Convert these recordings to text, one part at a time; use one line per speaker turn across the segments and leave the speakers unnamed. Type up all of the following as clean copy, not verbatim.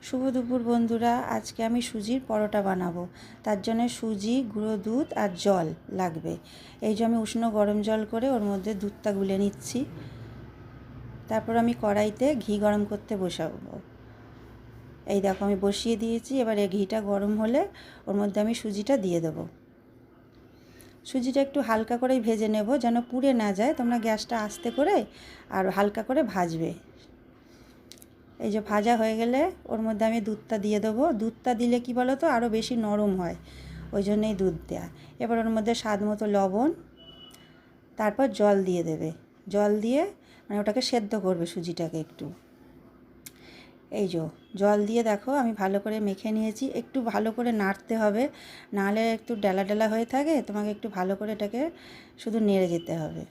শুভ দুপুর বন্ধুরা, আজকে আমি সুজির পরোটা বানাবো। তার জন্য সুজি, গুঁড়ো দুধ আর জল লাগবে। এই যে আমি উষ্ণ গরম জল করে ওর মধ্যে দুধটা গুলে নিচ্ছি। তারপর আমি কড়াইতে ঘি গরম করতে বসাবো। এই দেখো আমি বসিয়ে দিয়েছি। এবার এই ঘিটা গরম হলে ওর মধ্যে আমি সুজিটা দিয়ে দেবো। সুজিটা একটু হালকা করেই ভেজে নেব, যেন পুড়ে না যায়। তোমরা গ্যাসটা আস্তে করে আর হালকা করে ভাজবে। এই যে ভাজা হয়ে গেলে ওর মধ্যে আমি দুধটা দিয়ে দেবো। দুধটা দিলে কি বলো তো, আরও বেশি নরম হয়, ওই জন্যই দুধ দেওয়া। এবার ওর মধ্যে স্বাদ মতো লবণ, তারপর জল দিয়ে দেবে। জল দিয়ে মানে ওটাকে সেদ্ধ করবে সুজিটাকে একটু। এই যে জল দিয়ে দেখো আমি ভালো করে মেখে নিয়েছি। একটু ভালো করে নাড়তে হবে, নাহলে একটু ডেলা ডেলা হয়ে থাকে। তোমাকে একটু ভালো করে এটাকে শুধু নেড়ে যেতে হবে।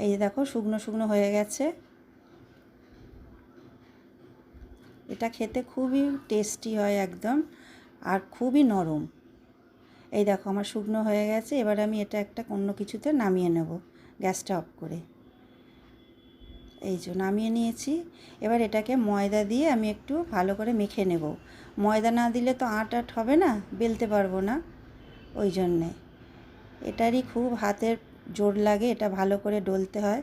এই যে দেখো শুকনো শুকনো হয়ে গেছে। এটা খেতে খুবই টেস্টি হয় একদম, আর খুবই নরম। এই দেখো আমার শুকনো হয়ে গেছে। এবার আমি এটা একটা অন্য কিছুতে নামিয়ে নেব, গ্যাসটা অফ করে। এই যে নামিয়ে নিয়েছি। এবার এটাকে ময়দা দিয়ে আমি একটু ভালো করে মেখে নেব। ময়দা না দিলে তো আট হবে না, বেলতে পারবো না। ওই জন্যে এটারই খুব হাতের জোর লাগে, এটা ভালো করে ডলতে হয়।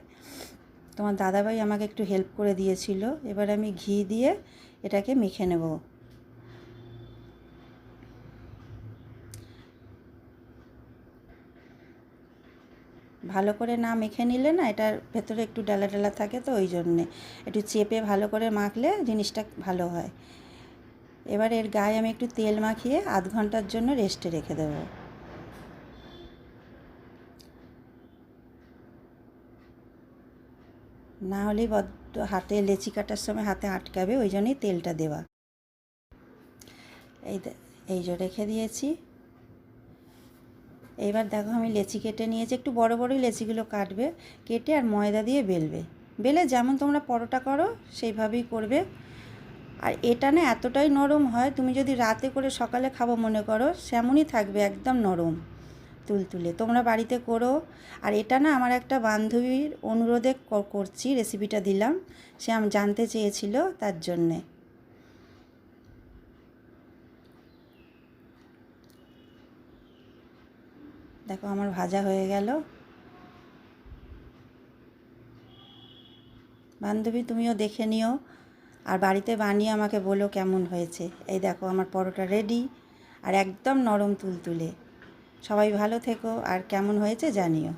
তোমার দাদাভাই আমাকে একটু হেল্প করে দিয়েছিল। এবার আমি ঘি দিয়ে এটাকে মেখে নেব। ভালো করে না মেখে নিলে না, এটার ভেতরে একটু ডালা ডালা থাকে, তো ওই জন্যে একটু চেপে ভালো করে মাখলে জিনিসটা ভালো হয়। এবার এর গায়ে আমি একটু তেল মাখিয়ে আধ ঘন্টার জন্য রেস্টে রেখে দেবো। না হলেই বড্ড হাতে লেচি কাটার সময় হাতে আটকাবে, ওই জন্যই তেলটা দেওয়া। এই যে রেখে দিয়েছি। এইবার দেখো আমি লেচি কেটে নিয়েছি। একটু বড় বড়ই লেচিগুলো কাটবে, কেটে আর ময়দা দিয়ে বেলবে। বেলে যেমন তোমরা পরোটা করো সেইভাবেই করবে। আর এটা না এতটাই নরম হয়, তুমি যদি রাতে করে সকালে খাবো মনে করো, সেমনই থাকবে, একদম নরম তুলতুলে। তোমরা বাড়িতে করো। আর এটা না আমার একটা বান্ধবীর অনুরোধে করছি, রেসিপিটা দিলাম। সে আমি জানতে চেয়েছিল, তার জন্যে। দেখো আমার ভাজা হয়ে গেল। বান্ধবী তুমিও দেখে নিও, আর বাড়িতে বানিয়ে আমাকে বলো কেমন হয়েছে। এই দেখো আমার পরোটা রেডি, আর একদম নরম তুলতুলে। সবাই ভালো থেকো, আর কেমন হয়েছে জানিও।